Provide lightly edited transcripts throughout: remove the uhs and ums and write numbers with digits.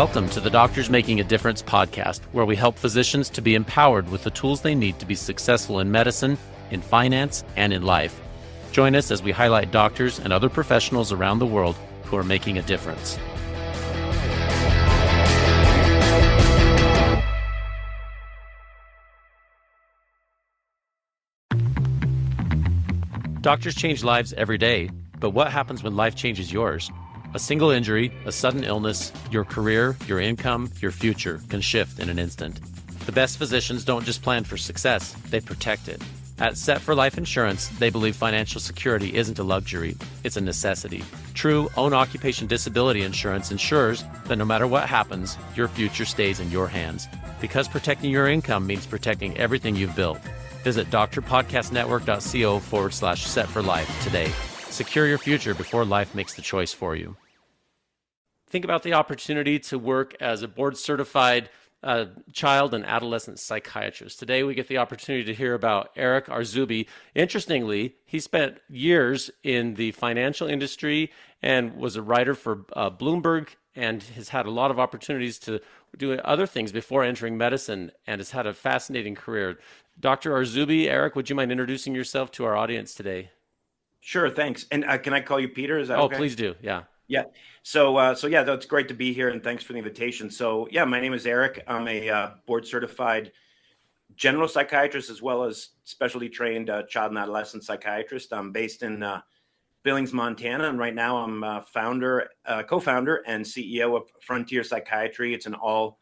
Welcome to the Doctors Making a Difference podcast, where we help physicians to be empowered with the tools they need to be successful in medicine, in finance, and in life. Join us as we highlight doctors and other professionals around the world who are making a difference. Doctors change lives every day, but what happens when life changes yours? A single injury, a sudden illness, your career, your income, your future can shift in an instant. The best physicians don't just plan for success, they protect it. At Set for Life Insurance, they believe financial security isn't a luxury, it's a necessity. True own occupation disability insurance ensures that no matter what happens, your future stays in your hands. Because protecting your income means protecting everything you've built. Visit drpodcastnetwork.co/set for life today. Secure your future before life makes the choice for you. Think about the opportunity to work as a board-certified child and adolescent psychiatrist. Today, we get the opportunity to hear about Eric Arzubi. Interestingly, he spent years in the financial industry and was a writer for Bloomberg, and has had a lot of opportunities to do other things before entering medicine, and has had a fascinating career. Dr. Arzubi, Eric, would you mind introducing yourself to our audience today? Sure, thanks. And can I call you Peter? Is that okay? Oh, please do. Yeah. Yeah. So yeah, it's great to be here, and thanks for the invitation. So yeah, my name is Eric. I'm a board certified general psychiatrist as well as specialty trained child and adolescent psychiatrist. I'm based in Billings, Montana, and right now I'm co-founder and CEO of Frontier Psychiatry. It's an all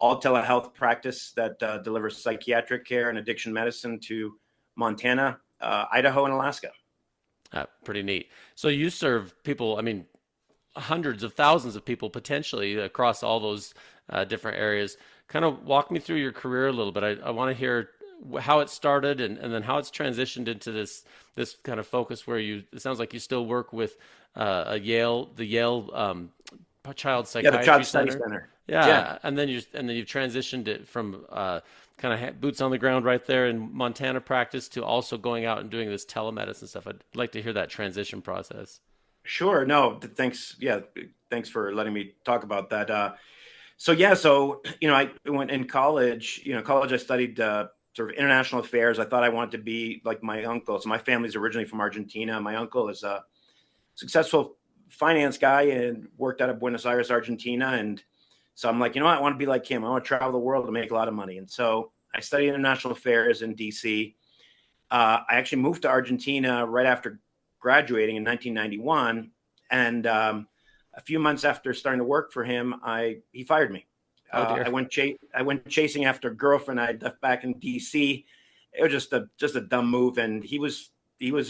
telehealth practice that delivers psychiatric care and addiction medicine to Montana, Idaho, and Alaska. Pretty neat. So you serve people, hundreds of thousands of people potentially across all those different areas. Kind of walk me through your career a little bit. I want to hear how it started and then how it's transitioned into this kind of focus where it sounds like you still work with the Yale Child Psychiatry the Child Study Center. Yeah. And then you've transitioned it from kind of boots on the ground right there in Montana practice to also going out and doing this telemedicine stuff. I'd like to hear that transition process. Sure. No, thanks. Yeah. Thanks for letting me talk about that. I went in college, I studied sort of international affairs. I thought I wanted to be like my uncle. So my family's originally from Argentina. My uncle is a successful finance guy and worked out of Buenos Aires, Argentina. And so I'm like, I want to be like him. I want to travel the world and make a lot of money. And so I studied international affairs in DC. I actually moved to Argentina right after graduating in 1991. And a few months after starting to work for him, he fired me. I went chasing after a girlfriend I left back in DC. It was just a dumb move. And he was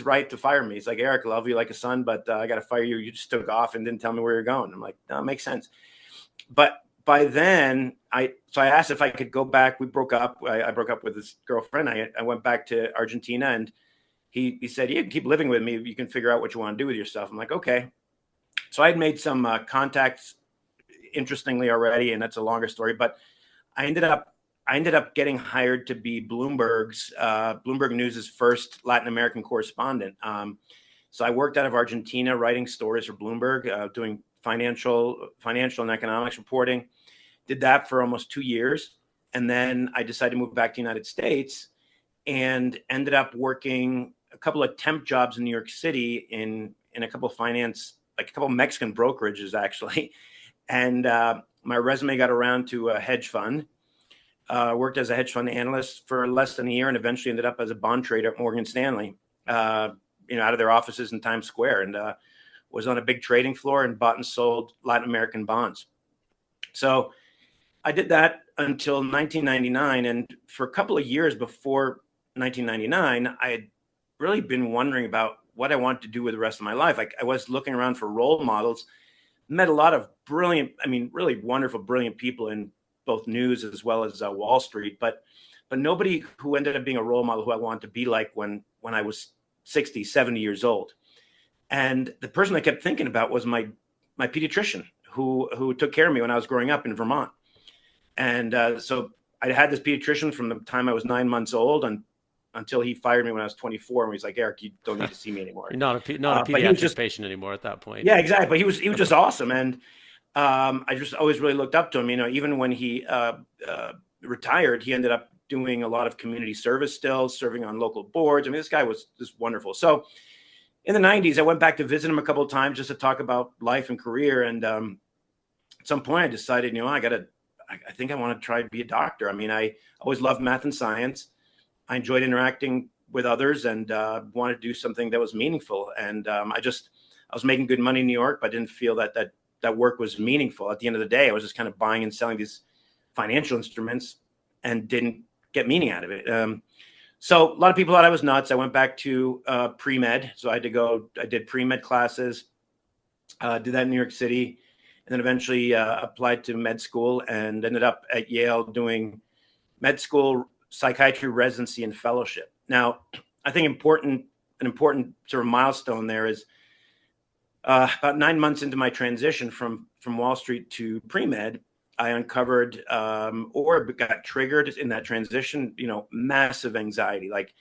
right to fire me. He's like, Eric, I love you like a son, but I got to fire you. You just took off and didn't tell me where you're going. I'm like, no, it makes sense. But by then, I asked if I could go back. We broke up. I broke up with his girlfriend. I went back to Argentina, and he said, you can keep living with me. You can figure out what you want to do with yourself. I'm like, okay. So I had made some contacts, interestingly already, and that's a longer story. But I ended up getting hired to be Bloomberg News' first Latin American correspondent. So I worked out of Argentina, writing stories for Bloomberg, doing financial and economics reporting. Did that for almost 2 years. And then I decided to move back to the United States and ended up working a couple of temp jobs in New York City in a couple of finance, like a couple of Mexican brokerages, actually. And my resume got around to a hedge fund. Worked as a hedge fund analyst for less than a year and eventually ended up as a bond trader at Morgan Stanley, out of their offices in Times Square, and was on a big trading floor and bought and sold Latin American bonds. So I did that until 1999. And for a couple of years before 1999, I had really been wondering about what I wanted to do with the rest of my life. I was looking around for role models, met a lot of brilliant, really wonderful, brilliant people in both news as well as Wall Street, but nobody who ended up being a role model who I wanted to be like when I was 60, 70 years old. And the person I kept thinking about was my pediatrician who took care of me when I was growing up in Vermont. And so I had this pediatrician from the time I was 9 months old until he fired me when I was 24. And he's like, Eric, you don't need to see me anymore. You're not a pediatric patient anymore at that point. Yeah, exactly. But he was just awesome. And I just always really looked up to him. Even when he retired, he ended up doing a lot of community service still, serving on local boards. I mean, this guy was just wonderful. So in the 90s, I went back to visit him a couple of times just to talk about life and career. And at some point, I decided, I think I want to try to be a doctor. I mean, I always loved math and science. I enjoyed interacting with others and wanted to do something that was meaningful. And I was making good money in New York, but I didn't feel that work was meaningful. At the end of the day, I was just kind of buying and selling these financial instruments and didn't get meaning out of it. So a lot of people thought I was nuts. I went back to pre-med. So I did pre-med classes, did that in New York City, and then eventually applied to med school and ended up at Yale doing med school, psychiatry residency, and fellowship. Now, I think an important sort of milestone there is about 9 months into my transition from Wall Street to pre-med, I uncovered or got triggered in that transition, massive anxiety. Like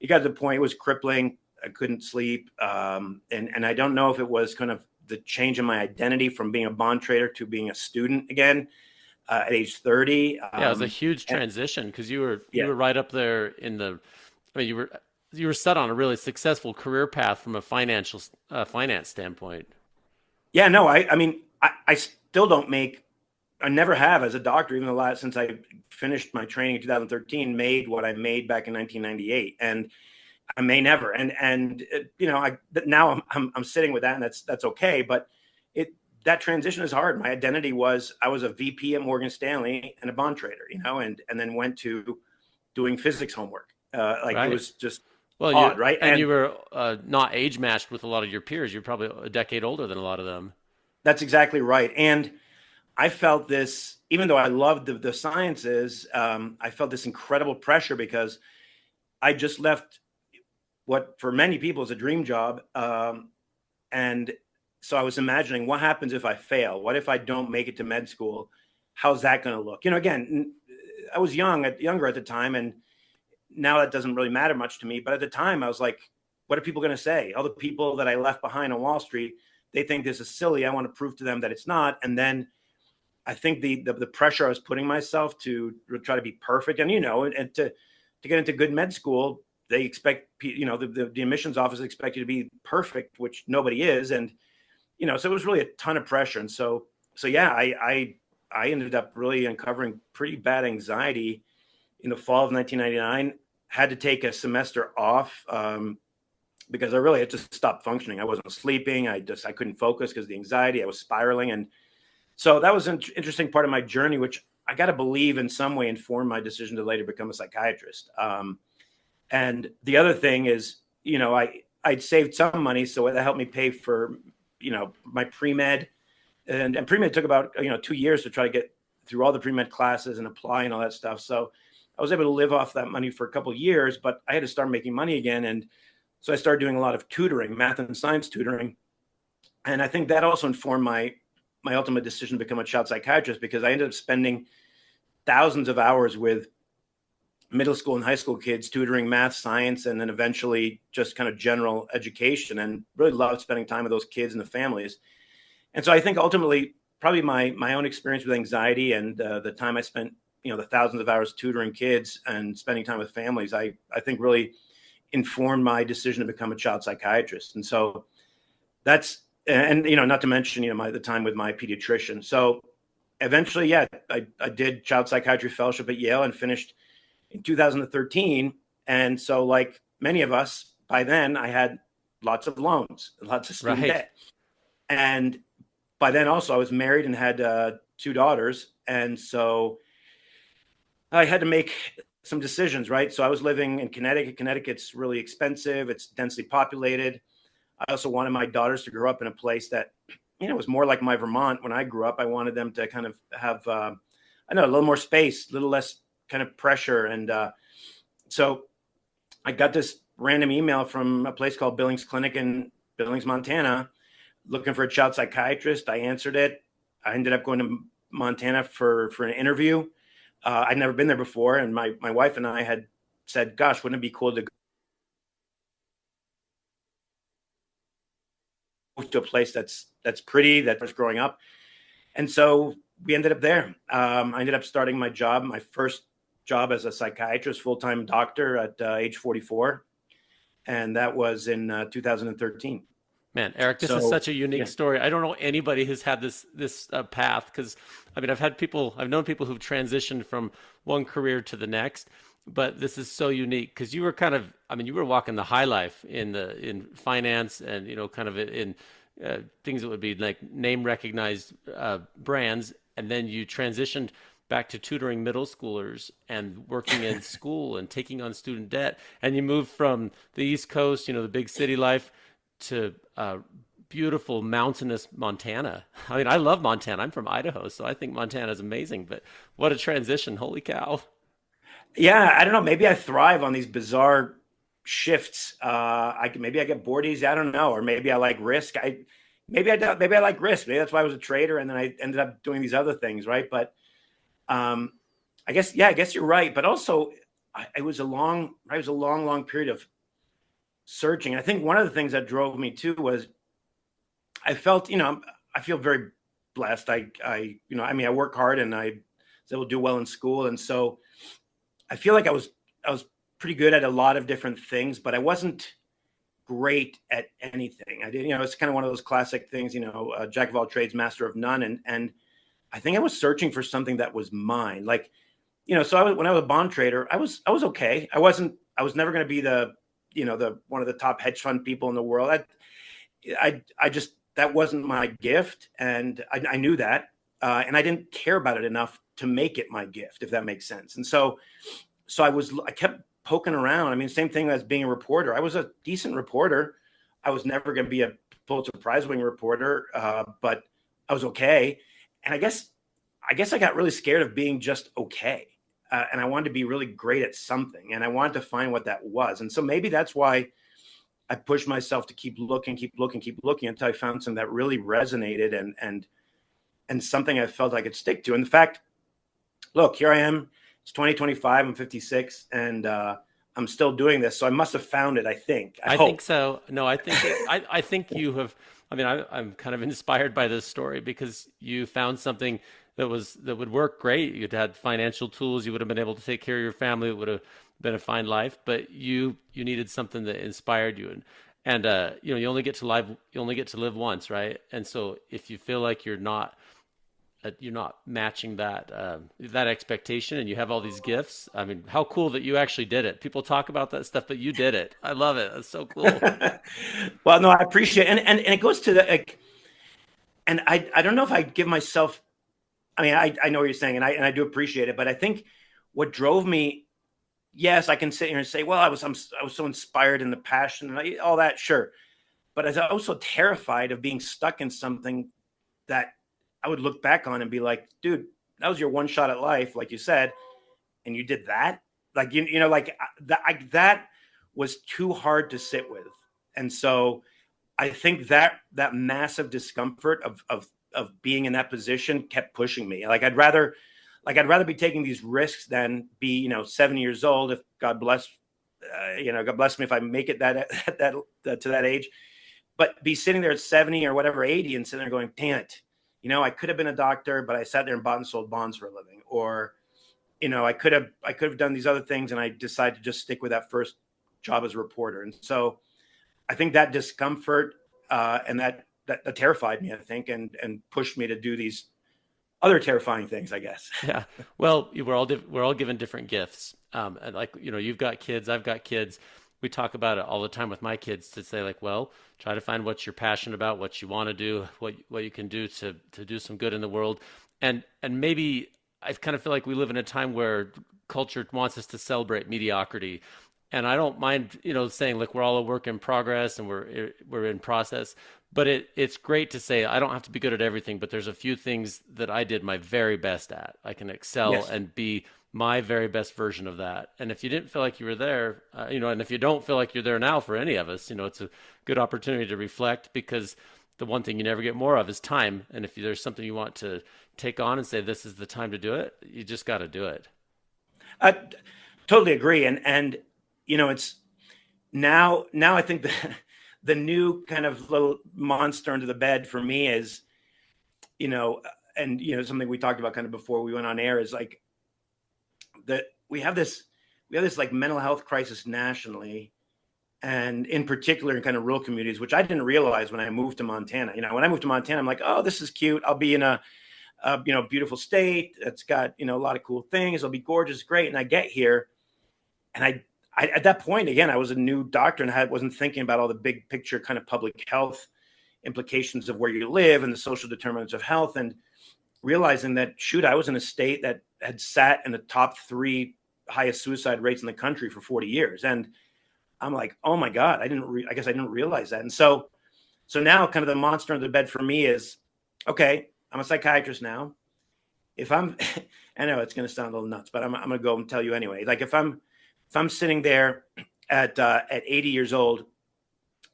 it got to the point it was crippling. I couldn't sleep. And I don't know if it was kind of the change in my identity from being a bond trader to being a student again at age 30. Yeah, it was a huge transition because you were right up there in the. I mean, you were set on a really successful career path from a finance standpoint. Yeah, no, I mean, I still don't make. I never have as a doctor, even since I finished my training in 2013, made what I made back in 1998, and I may never. And now I'm sitting with that, and that's okay. But that transition is hard. My identity I was a VP at Morgan Stanley and a bond trader, and then went to doing physics homework. Right. It was just Well, odd, right? And you were not age matched with a lot of your peers. You're probably a decade older than a lot of them. That's exactly right. And I felt this, even though I loved the sciences, I felt this incredible pressure because I just left what for many people is a dream job. And so I was imagining what happens if I fail? What if I don't make it to med school? How's that going to look? Again, I was younger at the time, and now that doesn't really matter much to me. But at the time I was like, what are people going to say? All the people that I left behind on Wall Street, they think this is silly. I want to prove to them that it's not. And then I think the pressure I was putting myself to try to be perfect, and and to get into good med school, they expect the admissions office expect you to be perfect, which nobody is, and so it was really a ton of pressure, and so yeah, I ended up really uncovering pretty bad anxiety in the fall of 1999. Had to take a semester off because I really had to stop functioning. I wasn't sleeping. I couldn't focus because of the anxiety. I was spiraling, and so that was an interesting part of my journey, which I got to believe in some way informed my decision to later become a psychiatrist. And the other thing is, I'd saved some money, so that helped me pay for, my pre-med. And pre-med took about, 2 years to try to get through all the pre-med classes and apply and all that stuff. So I was able to live off that money for a couple of years, but I had to start making money again. And so I started doing a lot of tutoring, math and science tutoring. And I think that also informed my ultimate decision to become a child psychiatrist, because I ended up spending thousands of hours with middle school and high school kids tutoring math, science, and then eventually just kind of general education, and really loved spending time with those kids and the families. And so I think ultimately probably my own experience with anxiety and the time I spent, the thousands of hours tutoring kids and spending time with families, I think really informed my decision to become a child psychiatrist. And so that's, and not to mention the time with my pediatrician. So eventually, yeah, I did child psychiatry fellowship at Yale and finished in 2013. And so, like many of us, by then I had lots of loans, lots of student debt, and by then also I was married and had 2 daughters, and so I had to make some decisions, right? So I was living in Connecticut. Connecticut's really expensive. It's densely populated. I also wanted my daughters to grow up in a place that, was more like my Vermont when I grew up. I wanted them to kind of have, a little more space, a little less kind of pressure. And so I got this random email from a place called Billings Clinic in Billings, Montana, looking for a child psychiatrist. I answered it. I ended up going to Montana for an interview. I'd never been there before. And my wife and I had said, gosh, wouldn't it be cool to to a place that's pretty, that was growing up. And so we ended up there. I ended up starting my first job as a psychiatrist, full-time doctor at age 44. And that was in 2013. Man, Eric, this is So such a unique yeah, story. I don't know anybody who's had this path because, I mean, I've known people who've transitioned from one career to the next, but this is so unique because you were kind of, I mean, you were walking the high life in finance and kind of in things that would be like name recognized brands, and then you transitioned back to tutoring middle schoolers and working in school and taking on student debt, and you moved from the East Coast, the big city life to beautiful mountainous Montana. I mean, I love Montana. I'm from Idaho, so I think Montana is amazing. But what a transition! Holy cow! yeah, I don't know. Maybe I thrive on these bizarre shifts. Maybe I get bored easy. I don't know, or maybe I like risk. Maybe I like risk. Maybe that's why I was a trader, and then I ended up doing these other things, right? But um, I guess you're right. But also, it was a long period of searching. I think one of the things that drove me too was I felt, I feel very blessed. I mean, I work hard and I was able to do well in school, and so I feel like I was pretty good at a lot of different things, but I wasn't great at anything. I did, it's kind of one of those classic things, jack of all trades, master of none, and I think I was searching for something that was mine. Like, so when I was a bond trader, I was okay. I was never going to be the one of the top hedge fund people in the world. I just that wasn't my gift, and I knew that, and I didn't care about it enough to make it my gift, if that makes sense. And so I kept poking around. I mean, same thing as being a reporter. I was a decent reporter. I was never going to be a Pulitzer Prize winning reporter, but I was okay. And I guess I got really scared of being just okay, and I wanted to be really great at something, and I wanted to find what that was. And so maybe that's why I pushed myself to keep looking until I found something that really resonated and something I felt I could stick to. And the fact, look, here I am. It's 2025. I'm 56, and I'm still doing this. So I must have found it. I think. I I think hope. so. No, I think I think you have. I mean, I'm kind of inspired by this story because you found something that would work great. You'd had financial tools. You would have been able to take care of your family. It would have been a fine life. But you needed something that inspired you, and you only get to live once, right? And so if you feel like you're not matching that expectation, and you have all these gifts. I mean, how cool that you actually did it. People talk about that stuff, but you did it. I love it. That's so cool. Well, no, I appreciate it. And it goes to the like, and I don't know if I give myself. I mean, I know what you're saying, and I do appreciate it. But I think what drove me, yes, I can sit here and say, well, I was so inspired in the passion and all that, sure. But I was also terrified of being stuck in something that I would look back on and be like, dude, that was your one shot at life, like you said, and you did that. Like like that was too hard to sit with, and so I think that massive discomfort of being in that position kept pushing me. I'd rather be taking these risks than be 7 years old, if God bless, God bless me if I make it that to that age, but be sitting there at 70 or whatever 80 and sitting there going, damn it. I could have been a doctor, but I sat there and bought and sold bonds for a living. Or, I could have done these other things, and I decided to just stick with that first job as a reporter. And so I think that discomfort and that terrified me, I think, and pushed me to do these other terrifying things, I guess. Yeah. Well, we're all given different gifts. And like, you've got kids, I've got kids. We talk about it all the time with my kids to say like, well, try to find what you're passionate about, what you want to do, what you can do to do some good in the world. And maybe I kind of feel like we live in a time where culture wants us to celebrate mediocrity. And I don't mind, saying like we're all a work in progress and we're in process. But it's great to say I don't have to be good at everything, but there's a few things that I did my very best at. I can excel Yes. and be my very best version of that. And if you didn't feel like you were there, and if you don't feel like you're there now for any of us, it's a good opportunity to reflect, because the one thing you never get more of is time. And if there's something you want to take on and say, this is the time to do it, you just got to do it. I totally agree. And it's now I think the new kind of little monster under the bed for me is, and something we talked about kind of before we went on air is like that we have this like mental health crisis nationally, and in particular in kind of rural communities, which I didn't realize when I moved to Montana. When I moved to Montana, I'm like, oh, this is cute. I'll be in a beautiful state. It's got, a lot of cool things. It'll be gorgeous. Great. And I get here, and I at that point, again, I was a new doctor and I wasn't thinking about all the big picture kind of public health implications of where you live and the social determinants of health, and realizing that, shoot, I was in a state that had sat in the top 3 highest suicide rates in the country for 40 years. And I'm like, oh my God, I guess I didn't realize that. And so now kind of the monster under the bed for me is, okay, I'm a psychiatrist now. If I'm, I know it's going to sound a little nuts, but I'm going to go and tell you anyway. Like if I'm sitting there at 80 years old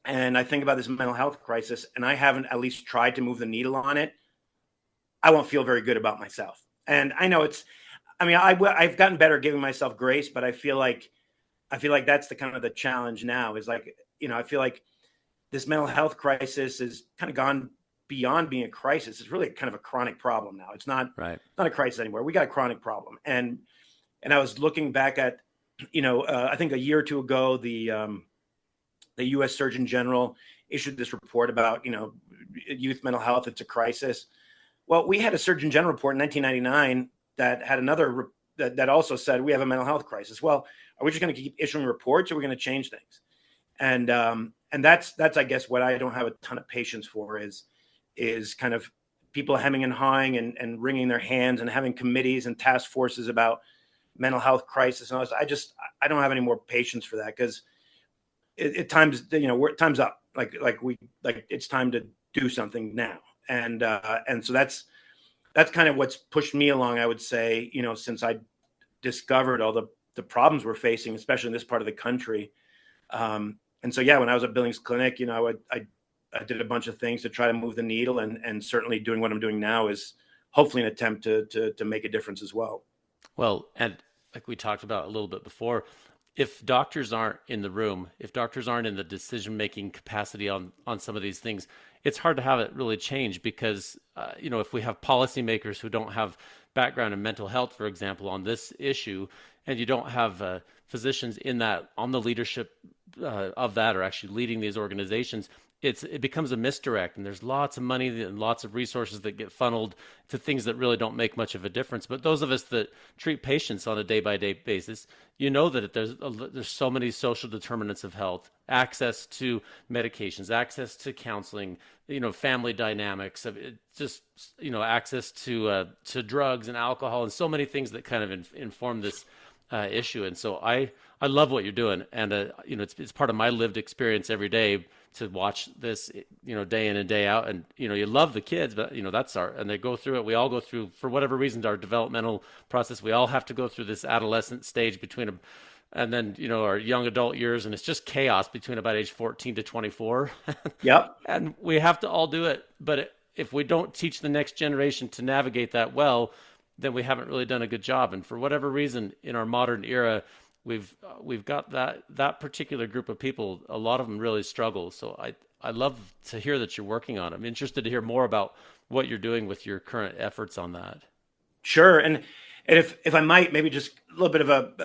and I think about this mental health crisis and I haven't at least tried to move the needle on it, I won't feel very good about myself. And I know I've gotten better at giving myself grace, but I feel like that's the kind of the challenge now is like, I feel like this mental health crisis is kind of gone beyond being a crisis. It's really kind of a chronic problem now. It's not a crisis anymore. We got a chronic problem. And I was looking back at, I think a year or two ago, the U.S. Surgeon General issued this report about, youth mental health. It's a crisis. Well, we had a Surgeon General report in 1999 that had another that also said we have a mental health crisis. Well, are we just going to keep issuing reports, or are we going to change things? And that's I guess what I don't have a ton of patience for is kind of people hemming and hawing and wringing their hands and having committees and task forces about mental health crisis. And I don't have any more patience for that, because time's up. Like it's time to do something now. And so that's kind of what's pushed me along, I would say, since I discovered all the problems we're facing, especially in this part of the country. And so, yeah, when I was at Billings Clinic, I did a bunch of things to try to move the needle, and certainly doing what I'm doing now is hopefully an attempt to make a difference as well. Well, and like we talked about a little bit before, if doctors aren't in the room, if doctors aren't in the decision-making capacity on some of these things, it's hard to have it really change, because, if we have policymakers who don't have background in mental health, for example, on this issue, and you don't have physicians on the leadership of that, or actually leading these organizations, it becomes a misdirect, and there's lots of money and lots of resources that get funneled to things that really don't make much of a difference. But those of us that treat patients on a day-by-day basis, that there's so many social determinants of health, access to medications, access to counseling, family dynamics, access to drugs and alcohol, and so many things that kind of inform this issue. And so I love what you're doing, and it's part of my lived experience every day to watch this, day in and day out. And, you love the kids, but, and they go through it. We all go through, for whatever reason, our developmental process. We all have to go through this adolescent stage and then, our young adult years. And it's just chaos between about age 14 to 24. Yep. And we have to all do it. But if we don't teach the next generation to navigate that well, then we haven't really done a good job. And for whatever reason, in our modern era, we've got that particular group of people. A lot of them really struggle. So I love to hear that you're working on it. I'm interested to hear more about what you're doing with your current efforts on that. Sure. And if I might, maybe just a little bit of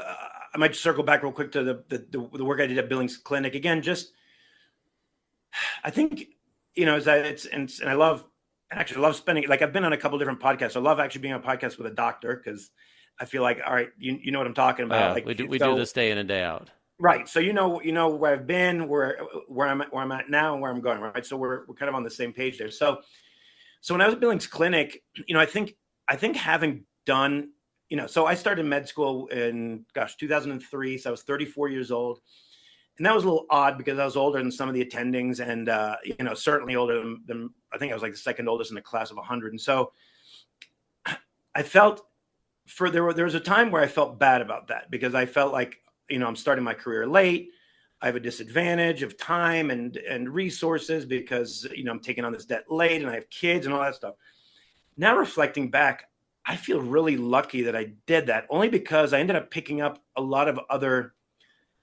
I might circle back real quick to the work I did at Billings Clinic. Again, I think, is that and I love spending, like, I've been on a couple different podcasts. I love actually being on a podcast with a doctor, because I feel like, all right, you know what I'm talking about. Like we do this day in and day out. Right. So, where I've been, where I'm at now, and where I'm going. Right. So we're kind of on the same page there. So when I was at Billings Clinic, I think having done, so I started med school in 2003. So I was 34 years old, and that was a little odd because I was older than some of the attendings, and certainly older than I think I was like the second oldest in the class of 100. And so I felt there was a time where I felt bad about that, because I felt like, I'm starting my career late. I have a disadvantage of time and resources because, I'm taking on this debt late, and I have kids and all that stuff. Now, reflecting back, I feel really lucky that I did that, only because I ended up picking up a lot of other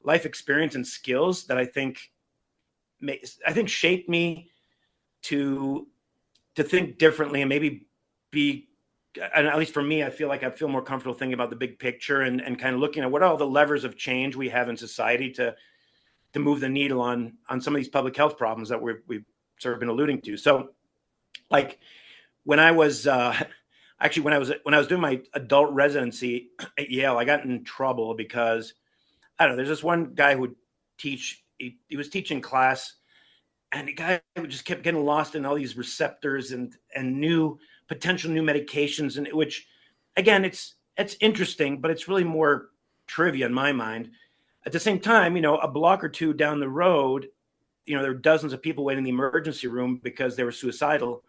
life experience and skills that I think shaped me to think differently, and maybe be and at least for me, I feel more comfortable thinking about the big picture and kind of looking at what are all the levers of change we have in society to move the needle on some of these public health problems that we've sort of been alluding to. So, like when I was actually when I was doing my adult residency at Yale, I got in trouble because I don't know. There's this one guy who would teach. He was teaching class, and the guy just kept getting lost in all these receptors and new potential new medications, and which, again, it's interesting, but it's really more trivia in my mind. At the same time, a block or two down the road, there are dozens of people waiting in the emergency room because they were suicidal,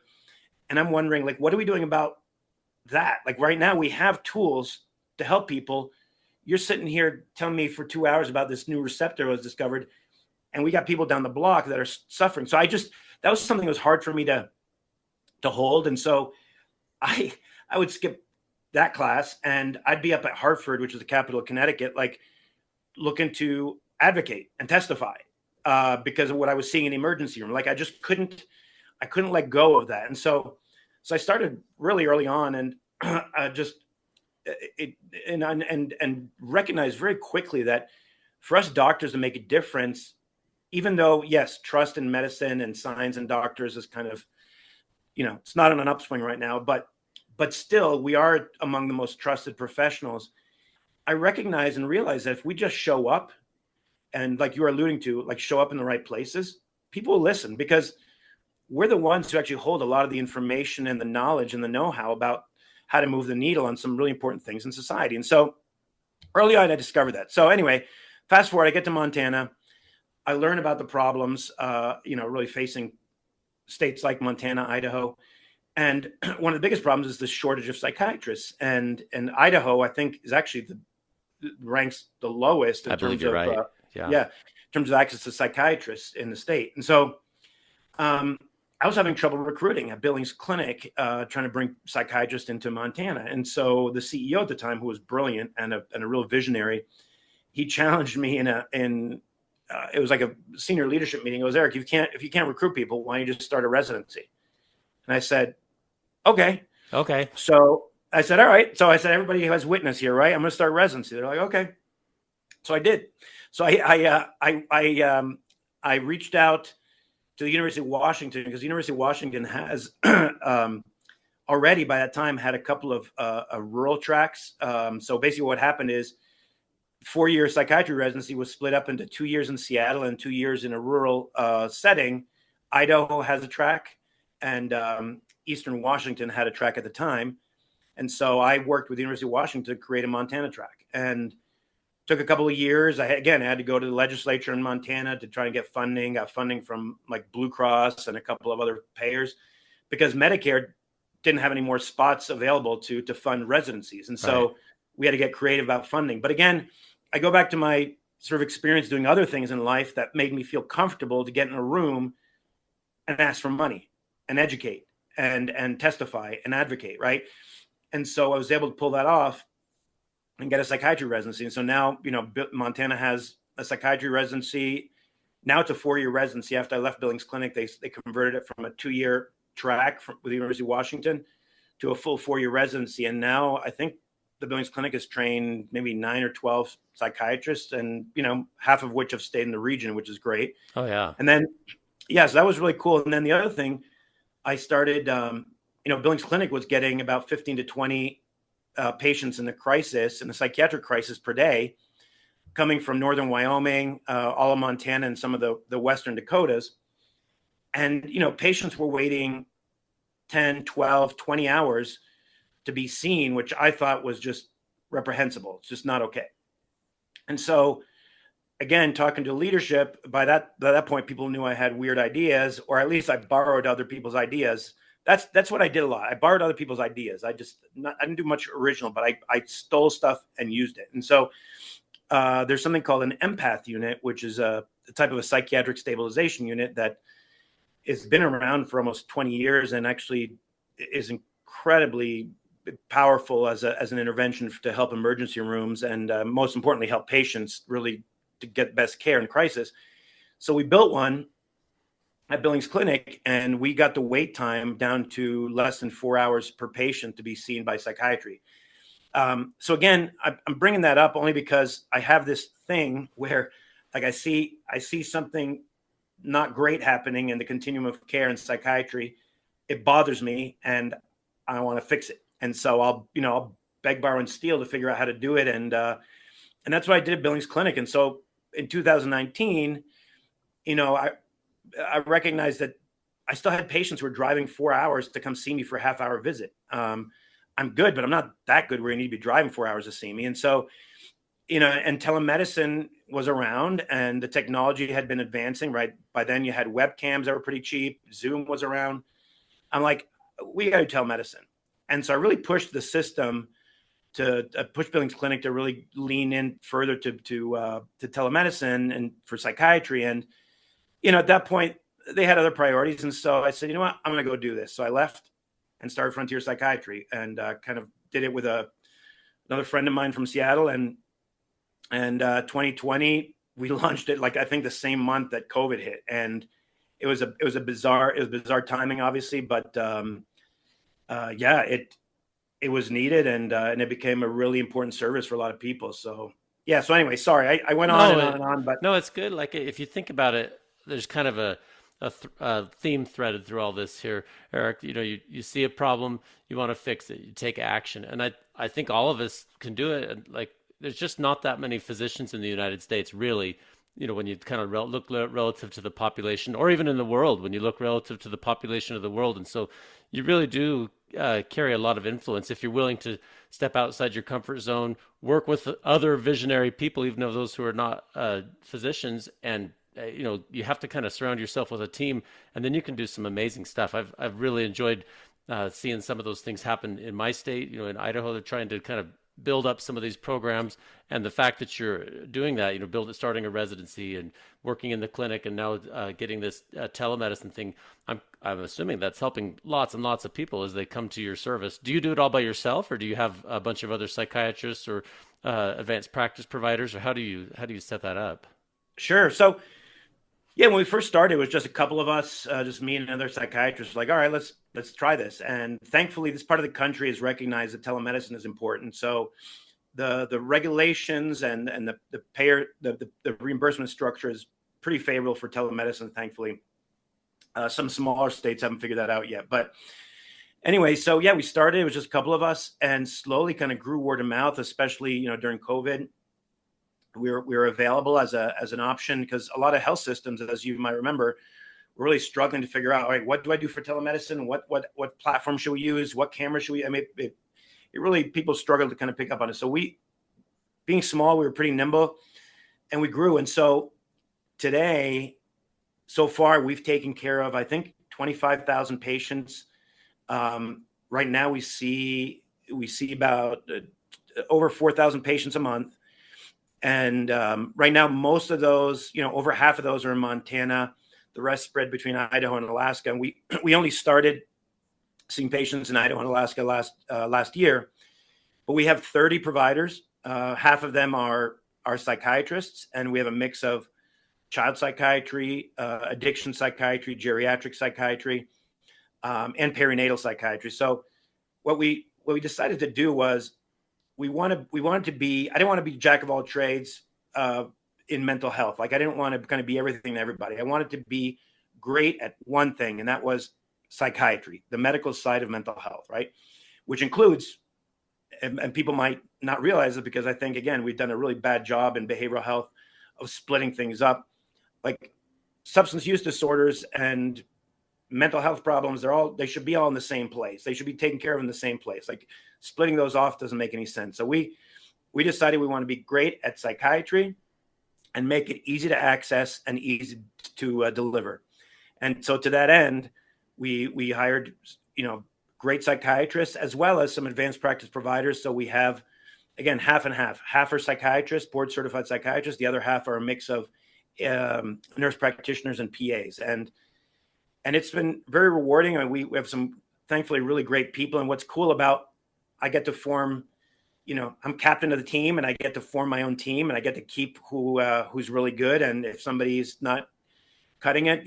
and I'm wondering, like, what are we doing about that? Like right now, we have tools to help people. You're sitting here telling me for 2 hours about this new receptor was discovered, and we got people down the block that are suffering. So that was something that was hard for me to hold. And so I would skip that class and I'd be up at Hartford, which is the capital of Connecticut, like looking to advocate and testify because of what I was seeing in the emergency room. Like I couldn't let go of that. And so I started really early on and and recognized very quickly that for us doctors to make a difference, even though, yes, trust in medicine and science and doctors is kind of, it's not on an upswing right now, but still we are among the most trusted professionals. I recognize and realize that if we just show up and, like you were alluding to, like show up in the right places, people will listen because we're the ones who actually hold a lot of the information and the knowledge and the know-how about how to move the needle on some really important things in society. And so early on, I discovered that. So anyway, fast forward, I get to Montana. I learn about the problems, really facing states like Montana, Idaho. And one of the biggest problems is the shortage of psychiatrists. And Idaho, I think, is actually ranks the lowest in terms of, right. in terms of access to psychiatrists in the state. And so I was having trouble recruiting at Billings Clinic, trying to bring psychiatrists into Montana. And so the CEO at the time, who was brilliant and a real visionary, he challenged me it was like a senior leadership meeting. It was, Eric, if you can't recruit people, why don't you just start a residency? And I said, okay. So I said, all right. So I said, everybody has witness here, right? I'm going to start residency. They're like, okay. So I did. So I reached out to the University of Washington because the University of Washington has already by that time had a couple of rural tracks. So basically what happened is 4-year psychiatry residency was split up into 2 years in Seattle and 2 years in a rural setting. Idaho has a track and Eastern Washington had a track at the time. And so I worked with the University of Washington to create a Montana track and took a couple of years. I had to go to the legislature in Montana to try and get funding. Got funding from like Blue Cross and a couple of other payers because Medicare didn't have any more spots available to fund residencies. And so we had to get creative about funding. But again, I go back to my sort of experience doing other things in life that made me feel comfortable to get in a room and ask for money and educate and testify and advocate, right? And so I was able to pull that off and get a psychiatry residency. And so now, Montana has a psychiatry residency. Now it's a 4-year residency. After I left Billings Clinic, they converted it from a 2-year track with the University of Washington to a full 4-year residency. And now I think the Billings Clinic has trained maybe 9 or 12 psychiatrists, and half of which have stayed in the region, which is great. Oh yeah. And then, so that was really cool. And then the other thing, I started, Billings Clinic was getting about 15 to 20 patients in the psychiatric crisis per day, coming from northern Wyoming, all of Montana, and some of the western Dakotas. And, patients were waiting 10, 12, 20 hours to be seen, which I thought was just reprehensible. It's just not okay. And so, again, talking to leadership, by that point, people knew I had weird ideas, or at least I borrowed other people's ideas. That's what I did a lot. I borrowed other people's ideas. I didn't do much original, but I stole stuff and used it. And so there's something called an empath unit, which is a type of a psychiatric stabilization unit that has been around for almost 20 years and actually is incredibly powerful as an intervention to help emergency rooms and most importantly, help patients really to get best care in crisis. So we built one. at Billings Clinic, and we got the wait time down to less than 4 hours per patient to be seen by psychiatry. So again, I'm bringing that up only because I have this thing where, like, I see something not great happening in the continuum of care in psychiatry. It bothers me, and I want to fix it. And so I'll beg, borrow, and steal to figure out how to do it. And that's what I did at Billings Clinic. And so in 2019, I recognized that I still had patients who were driving 4 hours to come see me for a half-hour visit. I'm good, but I'm not that good where you need to be driving 4 hours to see me. And so, and telemedicine was around, and the technology had been advancing, right? By then you had webcams that were pretty cheap. Zoom was around. I'm like, we got to do telemedicine. And so I really pushed the system to push Billings Clinic to really lean in further to telemedicine and for psychiatry. And, at that point they had other priorities. And so I said, you know what, I'm going to go do this. So I left and started Frontier Psychiatry, and kind of did it with another friend of mine from Seattle. And 2020, we launched it, like, I think the same month that COVID hit. And it was bizarre timing, obviously, but it was needed, and it became a really important service for a lot of people. So yeah. So anyway, sorry, I went on and on and on, but no, it's good. Like, if you think about it, there's kind of a theme threaded through all this here, Eric. You see a problem, you want to fix it, you take action, and I think all of us can do it. And, like, there's just not that many physicians in the United States, really. When you kind of look relative to the population, or even in the world, when you look relative to the population of the world. And so you really do carry a lot of influence if you're willing to step outside your comfort zone, work with other visionary people, even though those who are not physicians. And you have to kind of surround yourself with a team, and then you can do some amazing stuff. I've really enjoyed seeing some of those things happen in my state. In Idaho, they're trying to kind of build up some of these programs, and the fact that you're doing that, starting a residency and working in the clinic, and now getting this telemedicine thing, I'm assuming that's helping lots and lots of people as they come to your service. Do you do it all by yourself, or do you have a bunch of other psychiatrists or advanced practice providers, or how do you set that up? Sure. So yeah, when we first started, it was just a couple of us, just me and another psychiatrist. Like, all right, let's try this. And thankfully, this part of the country has recognized that telemedicine is important. So the regulations and the payer, the reimbursement structure is pretty favorable for telemedicine. Thankfully, some smaller states haven't figured that out yet. But anyway, so yeah, we started. It was just a couple of us, and slowly kind of grew word of mouth, especially during COVID. We were available as an option, because a lot of health systems, as you might remember, were really struggling to figure out, all right, what do I do for telemedicine? What platform should we use? What camera should we? I mean, it really, people struggled to kind of pick up on it. So being small, we were pretty nimble, and we grew. And so today, so far, we've taken care of, I think, 25,000 patients. Right now, we see about over 4,000 patients a month. And right now, most of those, over half of those are in Montana. The rest spread between Idaho and Alaska. And we only started seeing patients in Idaho and Alaska last year, but we have 30 providers. Half of them are psychiatrists, and we have a mix of child psychiatry, addiction psychiatry, geriatric psychiatry, and perinatal psychiatry. So what we decided to do was, we wanted to be, I didn't want to be jack of all trades in mental health. Like, I didn't want to kind of be everything to everybody. I wanted to be great at one thing, and that was psychiatry, the medical side of mental health, right? Which includes, and people might not realize it, because I think, again, we've done a really bad job in behavioral health of splitting things up. Like, substance use disorders and mental health problems, they should be all in the same place. They should be taken care of in the same place. Like, splitting those off doesn't make any sense. So we decided we want to be great at psychiatry and make it easy to access and easy to deliver. And so to that end, we hired, great psychiatrists, as well as some advanced practice providers. So we have, again, half and half. Half are psychiatrists, board certified psychiatrists. The other half are a mix of nurse practitioners and PAs. And it's been very rewarding. I mean, we have some, thankfully, really great people. And what's cool about, I get to form, I'm captain of the team, and I get to form my own team, and I get to keep who's really good. And if somebody's not cutting it.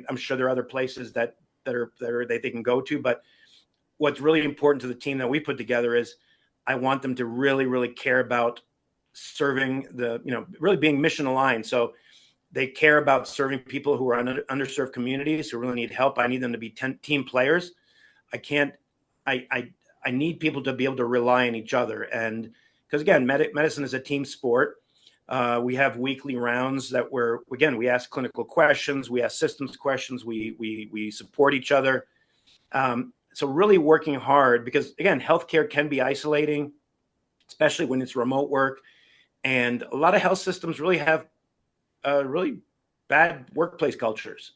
I'm sure there are other places that they can go to, but what's really important to the team that we put together is I want them to really, really care about serving really being mission aligned. So they care about serving people who are in underserved communities who really need help. I need them to be team players. I need people to be able to rely on each other. And because again, medicine is a team sport. We have weekly rounds that we ask clinical questions, we ask systems questions, we support each other. So really working hard, because again, healthcare can be isolating, especially when it's remote work. And a lot of health systems really have really bad workplace cultures.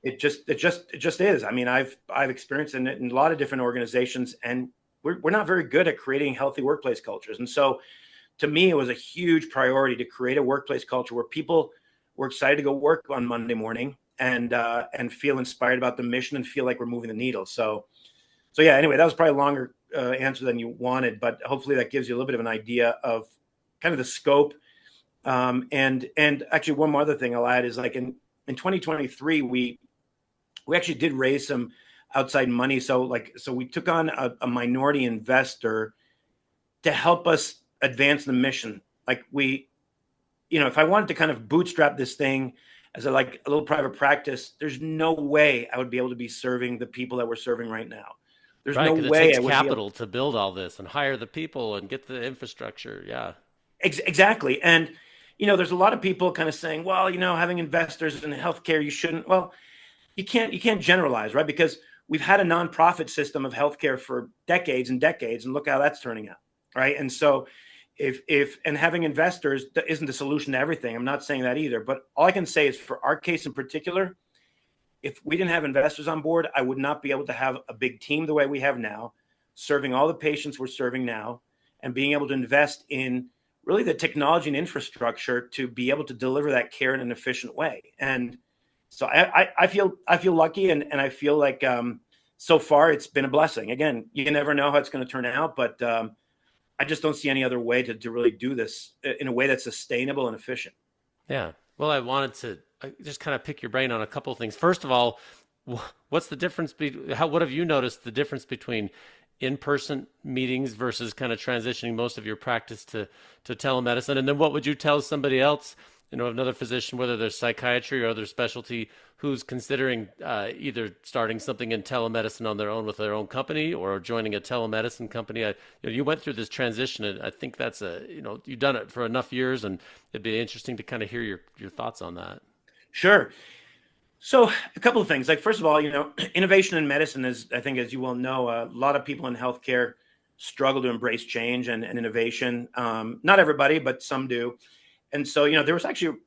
It just is. I mean, I've experienced it in a lot of different organizations, and we're not very good at creating healthy workplace cultures. And so to me, it was a huge priority to create a workplace culture where people were excited to go work on Monday morning and feel inspired about the mission and feel like we're moving the needle. So yeah, anyway, that was probably a longer answer than you wanted, but hopefully that gives you a little bit of an idea of kind of the scope. And actually one more other thing I'll add is like in 2023, we actually did raise some outside money. So we took on a minority investor to help us advance the mission. Like if I wanted to kind of bootstrap this thing as a little private practice, there's no way I would be able to be serving the people that we're serving right now. There's right, no way it takes capital to build all this and hire the people and get the infrastructure. Yeah, exactly. And there's a lot of people kind of saying, well, having investors in healthcare, you shouldn't. Well, you can't generalize, right? Because we've had a nonprofit system of healthcare for decades and decades, and look how that's turning out, right? And so if having investors isn't the solution to everything. I'm not saying that either, but all I can say is for our case in particular, if we didn't have investors on board, I would not be able to have a big team the way we have now, serving all the patients we're serving now, and being able to invest in really the technology and infrastructure to be able to deliver that care in an efficient way. And so I feel lucky, and I feel like so far it's been a blessing. Again, you never know how it's going to turn out, but I just don't see any other way to really do this in a way that's sustainable and efficient. Yeah. Well, I wanted to just kind of pick your brain on a couple of things. First of all, what's the difference? What have you noticed the difference between in-person meetings versus kind of transitioning most of your practice to telemedicine? And then what would you tell somebody else, another physician, whether they're psychiatry or other specialty, who's considering either starting something in telemedicine on their own with their own company or joining a telemedicine company? You went through this transition, and I think that's you've done it for enough years, and it'd be interesting to kind of hear your thoughts on that. Sure. So a couple of things. Like, first of all, innovation in medicine is, I think, as you well know, a lot of people in healthcare struggle to embrace change and innovation. Not everybody, but some do. And so, there was actually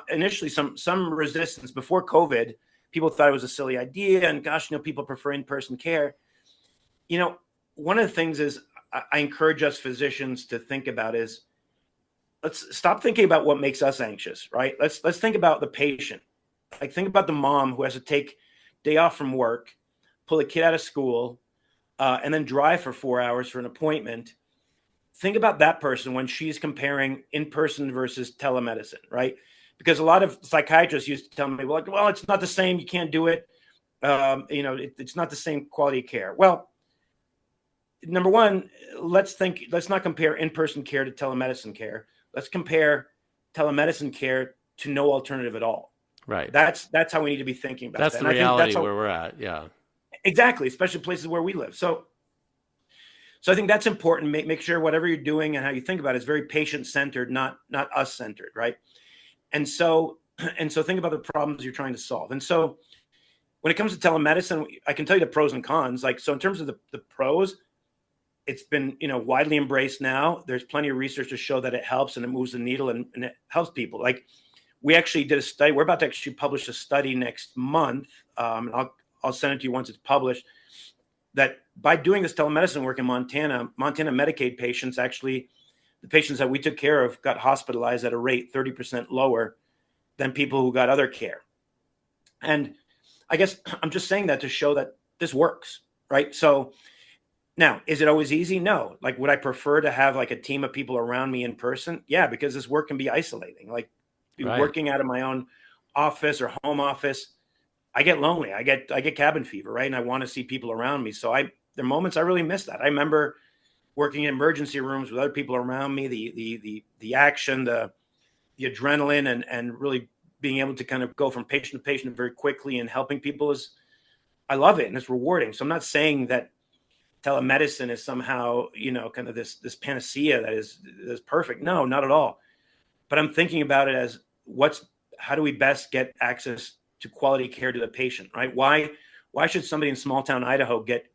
initially some resistance before COVID. People thought it was a silly idea, and gosh, people prefer in-person care. One of the things is I encourage us physicians to think about is let's stop thinking about what makes us anxious, right? Let's think about the patient. Like, think about the mom who has to take day off from work, pull a kid out of school, and then drive for 4 hours for an appointment. Think about that person when she's comparing in-person versus telemedicine, right? Because a lot of psychiatrists used to tell me, well, it's not the same. You can't do it. It's not the same quality of care. Well, number one, let's not compare in-person care to telemedicine care. Let's compare telemedicine care to no alternative at all. Right. That's how we need to be thinking about that. That's the reality where we're at. Yeah. Exactly. Especially places where we live. So I think that's important. Make sure whatever you're doing and how you think about it is very patient-centered, not us-centered, right? And so think about the problems you're trying to solve. And so when it comes to telemedicine, I can tell you the pros and cons. So in terms of the pros, it's been widely embraced now. There's plenty of research to show that it helps and it moves the needle and it helps people. Like, we actually did a study. We're about to actually publish a study next month. I'll send it to you once it's published. That by doing this telemedicine work in Montana Medicaid patients, actually, the patients that we took care of got hospitalized at a rate 30% lower than people who got other care. And I guess I'm just saying that to show that this works, right? So now, is it always easy? No. Like, would I prefer to have like a team of people around me in person? Yeah, because this work can be isolating. Like, right. Working out of my own office or home office, I get lonely. I get cabin fever, right? And I want to see people around me. So there are moments I really miss that. I remember working in emergency rooms with other people around me, the action, the adrenaline, and really being able to kind of go from patient to patient very quickly and helping people I love it and it's rewarding. So I'm not saying that telemedicine is somehow, kind of this panacea that is perfect. No, not at all. But I'm thinking about it as how do we best get access to quality care to the patient, right? Why should somebody in small town Idaho get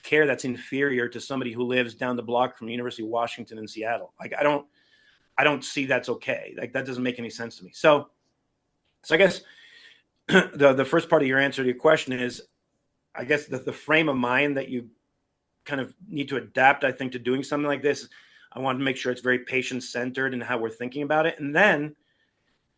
care that's inferior to somebody who lives down the block from the University of Washington in Seattle? Like, I don't see that's okay. Like, that doesn't make any sense to me. So I guess the first part of your answer to your question is, I guess the frame of mind that you kind of need to adapt, I think, to doing something like this. I want to make sure it's very patient centered in how we're thinking about it. And then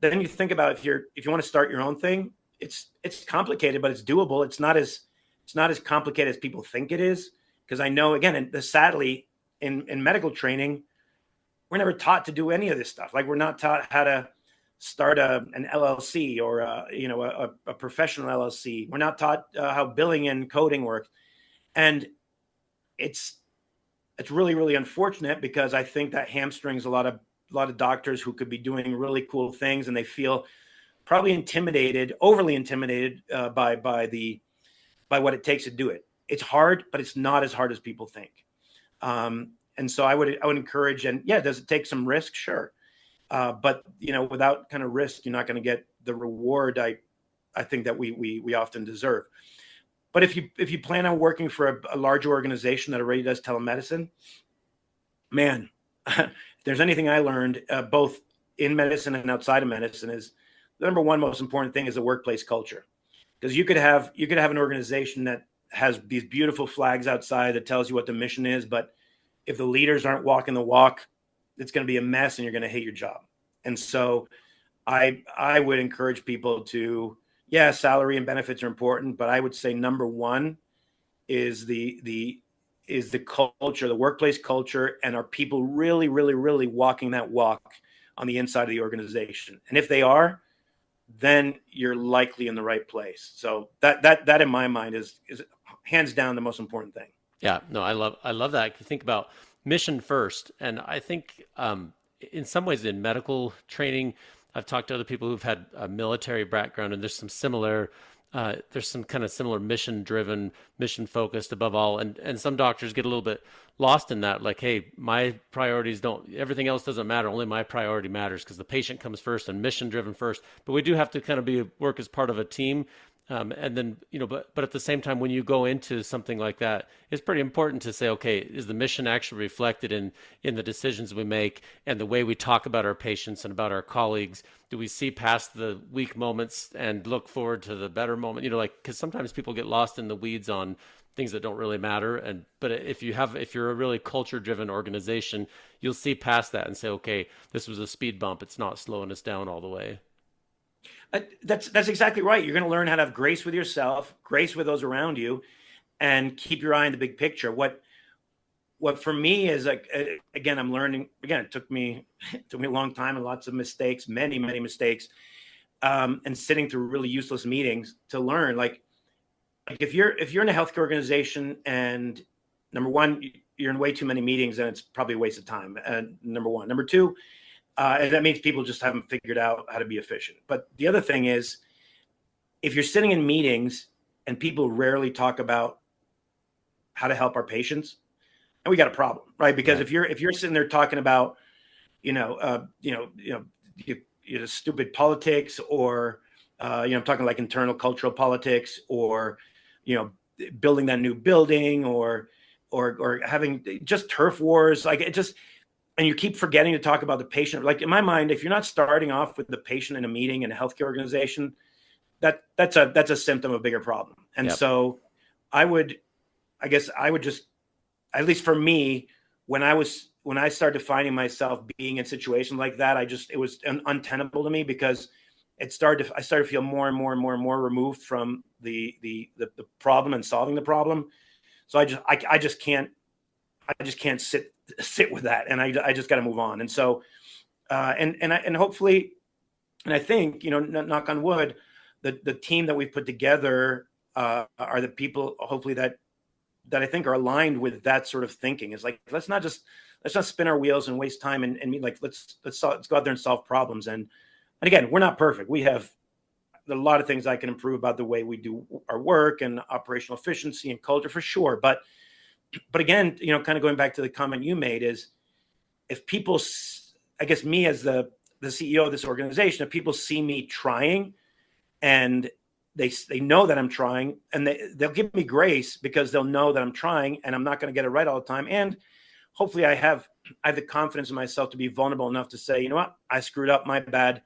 you think about if you want to start your own thing, it's complicated, but it's doable. It's not as complicated as people think it is. Because I know, again, sadly, in medical training, we're never taught to do any of this stuff. Like, we're not taught how to start an LLC or a professional LLC. We're not taught how billing and coding work, and it's really, really unfortunate, because I think that hamstrings a lot of doctors who could be doing really cool things, and they feel probably overly intimidated by what it takes to do it. It's hard, but it's not as hard as people think. And so I would encourage, and yeah, does it take some risk? Sure. But without kind of risk, you're not going to get the reward I think that we often deserve. But if you plan on working for a larger organization that already does telemedicine, man, if there's anything I learned both in medicine and outside of medicine, is the number one most important thing is the workplace culture. Because you could have an organization that has these beautiful flags outside that tells you what the mission is, but if the leaders aren't walking the walk, it's going to be a mess and you're going to hate your job. And so I would encourage people to, yeah, salary and benefits are important, but I would say number one is the culture, the workplace culture, and are people really, really, really walking that walk on the inside of the organization? And if they are, then you're likely in the right place. So that in my mind is hands down the most important thing. Yeah, no, I love that. You think about mission first, and I think in some ways in medical training, I've talked to other people who've had a military background, and there's some kind of similar mission-driven, mission-focused above all, and some doctors get a little bit lost in that, like, hey, my priorities everything else doesn't matter, only my priority matters, because the patient comes first and mission-driven first. But we do have to kind of work as part of a team. And then, but at the same time, when you go into something like that, it's pretty important to say, okay, is the mission actually reflected in the decisions we make and the way we talk about our patients and about our colleagues? Do we see past the weak moments and look forward to the better moment? Because sometimes people get lost in the weeds on things that don't really matter. But if you're a really culture-driven organization, you'll see past that and say, okay, this was a speed bump. It's not slowing us down all the way. That's exactly right. You're going to learn how to have grace with yourself, grace with those around you, and keep your eye on the big picture. What for me is, like, again, I'm learning. Again, it took me a long time and lots of mistakes, many mistakes, and sitting through really useless meetings to learn. Like if you're in a healthcare organization, and number one, you're in way too many meetings, and it's probably a waste of time. Number one. Number two. And that means people just haven't figured out how to be efficient. But the other thing is, if you're sitting in meetings and people rarely talk about how to help our patients, and we got a problem, right? Because if you're sitting there talking about, stupid politics, or I'm talking like internal cultural politics, or building that new building, or having just turf wars, like it just. And you keep forgetting to talk about the patient. Like, in my mind, if you're not starting off with the patient in a meeting in a healthcare organization, that's a symptom of a bigger problem. And so I would just, at least for me, when I started finding myself being in situations like that, it was untenable to me, because I started to feel more and more removed from the problem and solving the problem. So I just can't sit with that, and I just got to move on. And so, and hopefully, And I think, knock on wood, the team that we've put together are the people, hopefully, that I think are aligned with that sort of thinking. Is like, let's not spin our wheels and waste time and mean like, let's go out there and solve problems. And again, we're not perfect. We have a lot of things I can improve about the way we do our work and operational efficiency and culture for sure. But again, kind of going back to the comment you made is, if people, I guess me as the CEO of this organization, if people see me trying and they know that I'm trying, and they'll give me grace because they'll know that I'm trying and I'm not going to get it right all the time. And hopefully I have the confidence in myself to be vulnerable enough to say, you know what, I screwed up, my bad.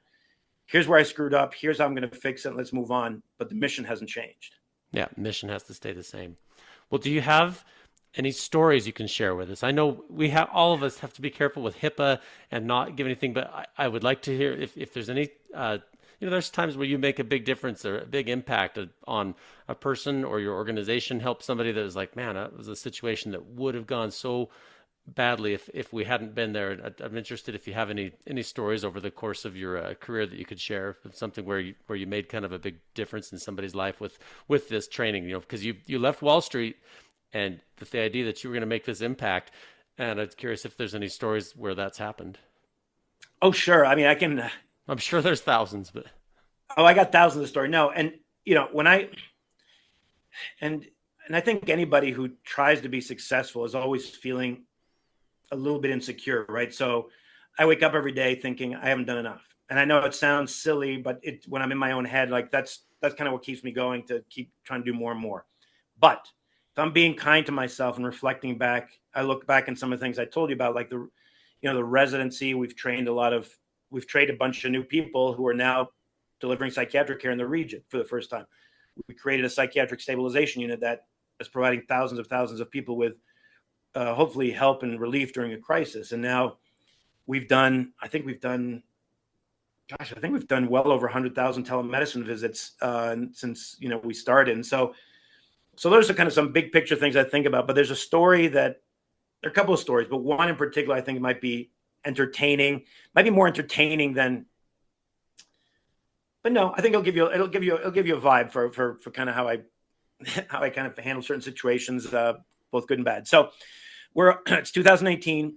Here's where I screwed up. Here's how I'm going to fix it. Let's move on. But the mission hasn't changed. Yeah, mission has to stay the same. Well, do you have any stories you can share with us? I know all of us have to be careful with HIPAA and not give anything, but I would like to hear if there's any, there's times where you make a big difference or a big impact on a person or your organization, help somebody that was like, man, that was a situation that would have gone so badly if we hadn't been there. I'm interested if you have any stories over the course of your career that you could share, something where you made kind of a big difference in somebody's life with this training, because you left Wall Street and with the idea that you were going to make this impact. And I'm curious if there's any stories where that's happened. Oh, sure. I mean, I'm sure there's thousands, but. Oh, I got thousands of stories. No. And, when and I think anybody who tries to be successful is always feeling a little bit insecure, right? So I wake up every day thinking I haven't done enough. And I know it sounds silly, but when I'm in my own head, like that's kind of what keeps me going to keep trying to do more and more. But if I'm being kind to myself and reflecting back, I look back in some of the things I told you about, like the residency. We've trained a bunch of new people who are now delivering psychiatric care in the region for the first time. We created a psychiatric stabilization unit that is providing thousands of people with hopefully help and relief during a crisis. And now I think we've done well over 100,000 telemedicine visits since we started. And so those are kind of some big picture things I think about. But there are a couple of stories, but one in particular I think might be entertaining, might be more entertaining than. But no, I think it'll give you a vibe for kind of how I kind of handle certain situations, both good and bad. So it's 2018.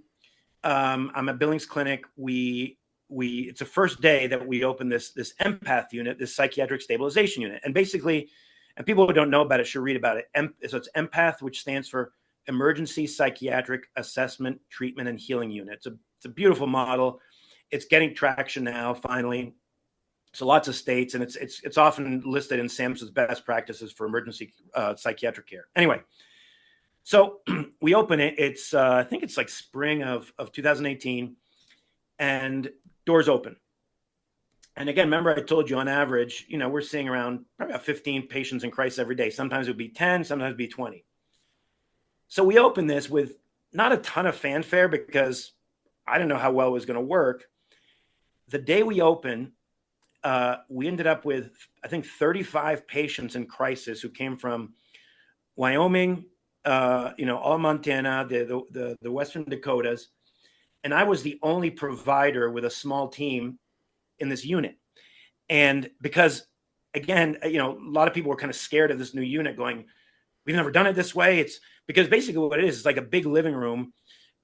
I'm at Billings Clinic. It's the first day that we opened this empath unit, this psychiatric stabilization unit. And basically, and people who don't know about it should read about it. So it's empath, which stands for Emergency Psychiatric Assessment, Treatment, and Healing Unit. It's a beautiful model. It's getting traction now, finally. So lots of states, and it's often listed in SAMHSA's best practices for emergency psychiatric care. Anyway, so we open it. It's I think it's like spring of 2018, and doors open. And again, remember I told you on average, we're seeing around probably about 15 patients in crisis every day. Sometimes it would be 10, sometimes it would be 20. So we opened this with not a ton of fanfare because I didn't know how well it was going to work. The day we opened, we ended up with, I think, 35 patients in crisis who came from Wyoming, all Montana, the Western Dakotas. And I was the only provider with a small team in this unit. And because, again, a lot of people were kind of scared of this new unit going, we've never done it this way. It's because basically what it is like a big living room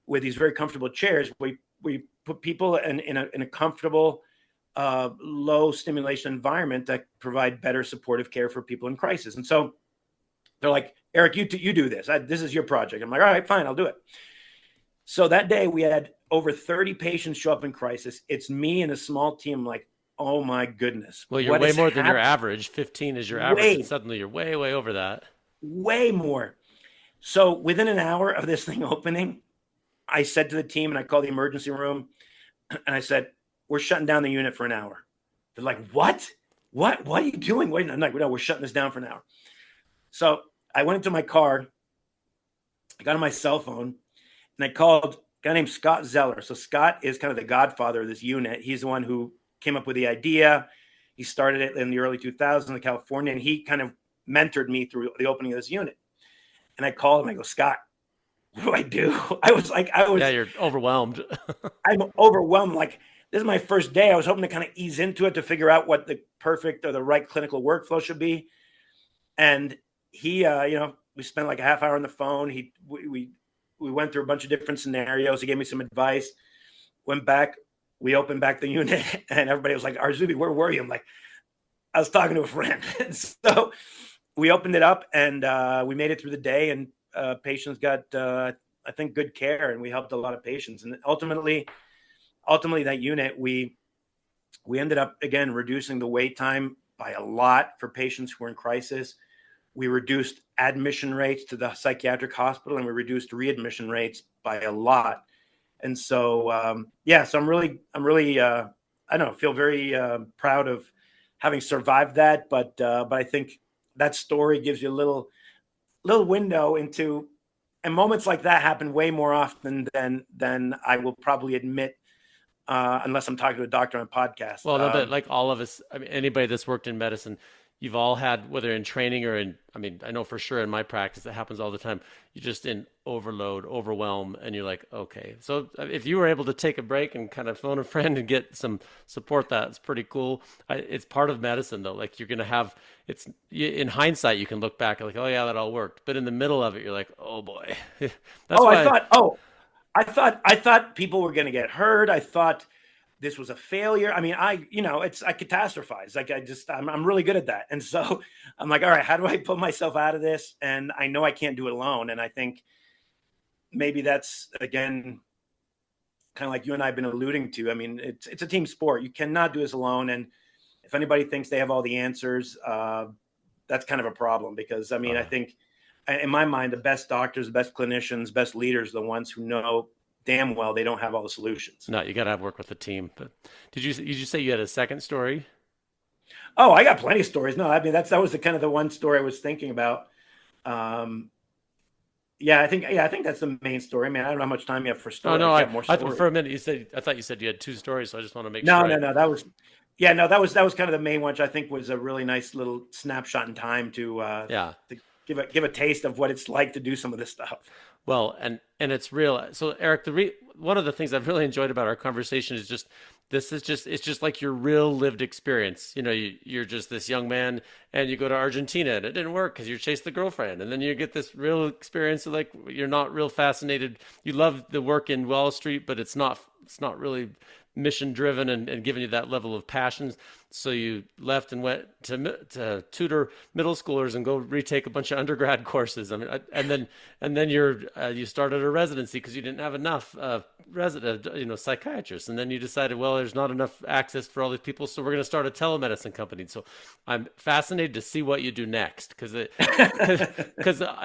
with these very comfortable chairs. We put people in a comfortable, low stimulation environment that provide better supportive care for people in crisis. And so they're like, Eric, you do this. This is your project. I'm like, all right, fine, I'll do it. So that day we had over 30 patients show up in crisis. It's me and a small team. Like, oh my goodness. Well, you're way more than your average. 15 is your average. And suddenly you're way, way over that. Way more. So within an hour of this thing opening, I said to the team, and I called the emergency room, and I said, we're shutting down the unit for an hour. They're like, what? What are you doing? Wait, I'm like, no, we're shutting this down for an hour. So I went into my car, I got on my cell phone, and I called a guy named Scott Zeller. So Scott is kind of the godfather of this unit. He's the one who came up with the idea. He started it in the early 2000s in California, and he kind of mentored me through the opening of this unit. And I called him. I go, Scott, what do I do? I was. Yeah, you're overwhelmed. I'm overwhelmed. Like, this is my first day. I was hoping to kind of ease into it to figure out what the perfect or the right clinical workflow should be. And he, we spent like a half hour on the phone. We went through a bunch of different scenarios. He gave me some advice. Went back. We opened back the unit, and everybody was like, "Arzubi, where were you?" I'm like, "I was talking to a friend." So we opened it up, and we made it through the day, and patients got, I think, good care, and we helped a lot of patients. And ultimately, that unit, we ended up again reducing the wait time by a lot for patients who were in crisis. We reduced admission rates to the psychiatric hospital, and we reduced readmission rates by a lot. And so, so I'm really, I don't know, feel very proud of having survived that. But I think that story gives you a little window into, and moments like that happen way more often than I will probably admit, unless I'm talking to a doctor on a podcast. Well, no, but like all of us, I mean, anybody that's worked in medicine, you've all had, whether in training or in, I mean, I know for sure in my practice, it happens all the time. You're just in overload, overwhelm, and you're like, okay. So if you were able to take a break and kind of phone a friend and get some support, that's pretty cool. It's part of medicine though. Like you're going to have, in hindsight, you can look back and like, oh yeah, that all worked. But in the middle of it, you're like, oh boy. I thought people were going to get hurt. I thought this was a failure. I mean, I catastrophize. Like I'm really good at that. And so I'm like, all right, how do I pull myself out of this? And I know I can't do it alone. And I think maybe that's, again, kind of like you and I have been alluding to. I mean, it's a team sport. You cannot do this alone. And if anybody thinks they have all the answers, that's kind of a problem, because I mean, I think in my mind, the best doctors, the best clinicians, best leaders, the ones who know damn well they don't have all the solutions. No, you got to have work with the team. But did you say you had a second story? Oh, I got plenty of stories. No, I mean, that was the one story I was thinking about. I think that's the main story, man. I don't know how much time you have for stories. For a minute I thought you said you had two stories, so I just want to make sure. No, that was kind of the main one, which I think was a really nice little snapshot in time to give a taste of what it's like to do some of this stuff. Well, and it's real. So Eric, one of the things I've really enjoyed about our conversation is it's just like your real lived experience. You know, you're just this young man and you go to Argentina and it didn't work because you chased the girlfriend. And then you get this real experience of like, you're not real fascinated. You love the work in Wall Street, but it's not really mission driven and giving you that level of passion. So you left and went to tutor middle schoolers and go retake a bunch of undergrad courses. I mean, and then you started a residency because you didn't have enough psychiatrists. And then you decided, well, there's not enough access for all these people, so we're going to start a telemedicine company. So I'm fascinated to see what you do next, because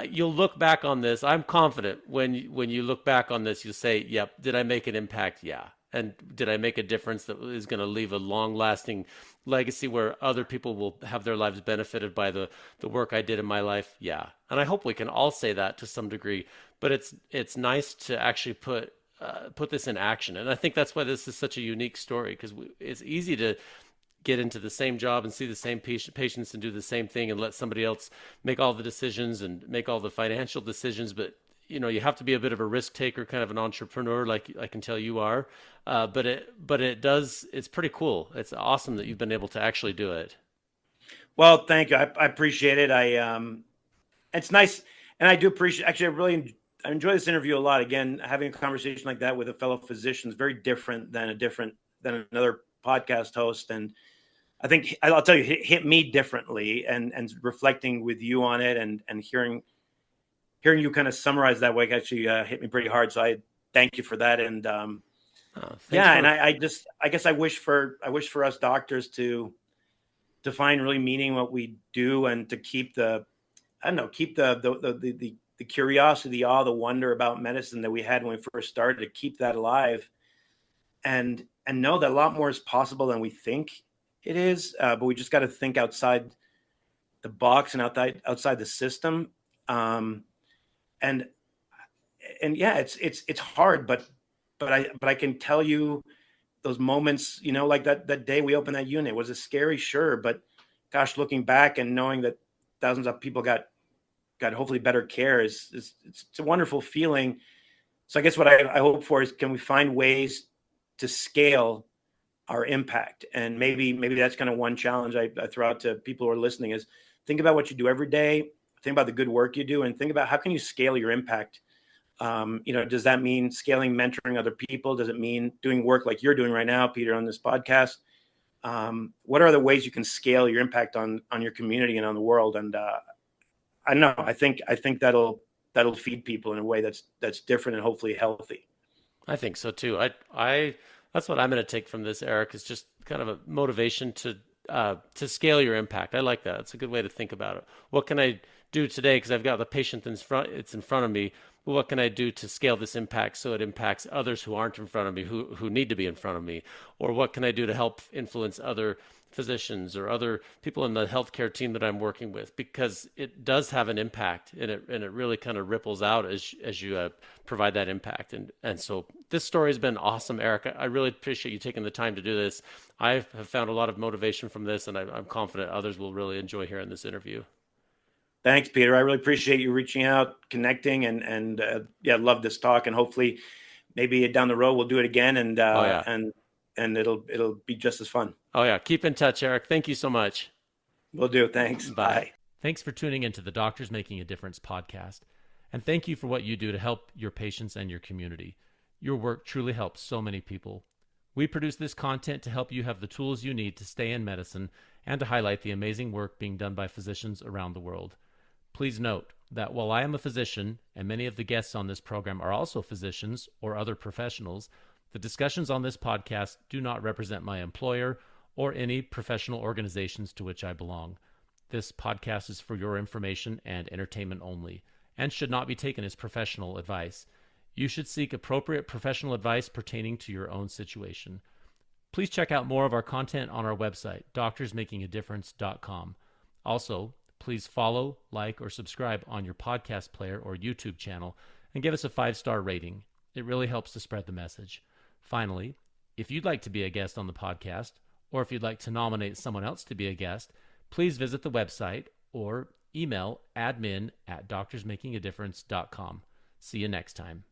you'll look back on this. I'm confident when you look back on this, you'll say, yep, did I make an impact? Yeah. And did I make a difference that is going to leave a long-lasting legacy where other people will have their lives benefited by the work I did in my life? Yeah. And I hope we can all say that to some degree. But it's nice to actually put this in action. And I think that's why this is such a unique story, because it's easy to get into the same job and see the same patients and do the same thing and let somebody else make all the decisions and make all the financial decisions. But you have to be a bit of a risk taker, kind of an entrepreneur, like I can tell you are. But it's pretty cool. It's awesome that you've been able to actually do it. Well, thank you. I appreciate it. It's nice. And I do appreciate, actually, I enjoy this interview a lot. Again, having a conversation like that with a fellow physician is very different than another podcast host. And I think I'll tell you, it hit me differently, and reflecting with you on it and hearing you kind of summarize that way actually hit me pretty hard. So I thank you for that. And I guess I wish for us doctors to find really meaning in what we do, and to keep the curiosity, the awe, the wonder about medicine that we had when we first started, to keep that alive, and know that a lot more is possible than we think it is. But we just got to think outside the box and outside the system. And yeah, it's hard, but I can tell you those moments, like that day we opened that unit was a scary, sure, but gosh, looking back and knowing that thousands of people got hopefully better care it's a wonderful feeling. So I guess what I hope for is, can we find ways to scale our impact. And maybe that's kind of one challenge I throw out to people who are listening is think about what you do every day, think about the good work you do, and think about how can you scale your impact. Does that mean scaling, mentoring other people? Does it mean doing work like you're doing right now, Peter, on this podcast? What are the ways you can scale your impact on your community and on the world? And I don't know. I think that'll feed people in a way that's different and hopefully healthy. I think so too. I that's what I'm going to take from this, Eric, is just kind of a motivation to scale your impact. I like that. It's a good way to think about it. What can I do today? Because I've got the patient it's in front of me. But what can I do to scale this impact so it impacts others who aren't in front of me, who need to be in front of me? Or what can I do to help influence other physicians or other people in the healthcare team that I'm working with? Because it does have an impact, and it really kind of ripples out as you provide that impact. And so this story has been awesome, Eric. I really appreciate you taking the time to do this. I have found a lot of motivation from this, and I'm confident others will really enjoy hearing this interview. Thanks, Peter. I really appreciate you reaching out, connecting, and love this talk. And hopefully, maybe down the road we'll do it again, and it'll be just as fun. Oh yeah, keep in touch, Eric. Thank you so much. Will do. Thanks. Bye. Thanks for tuning into the Doctors Making a Difference podcast, and thank you for what you do to help your patients and your community. Your work truly helps so many people. We produce this content to help you have the tools you need to stay in medicine and to highlight the amazing work being done by physicians around the world. Please note that while I am a physician, and many of the guests on this program are also physicians or other professionals, the discussions on this podcast do not represent my employer or any professional organizations to which I belong. This podcast is for your information and entertainment only, and should not be taken as professional advice. You should seek appropriate professional advice pertaining to your own situation. Please check out more of our content on our website, doctorsmakingadifference.com. Also, please follow, like, or subscribe on your podcast player or YouTube channel, and give us a 5-star rating. It really helps to spread the message. Finally, if you'd like to be a guest on the podcast, or if you'd like to nominate someone else to be a guest, please visit the website or email admin@doctorsmakingadifference.com. See you next time.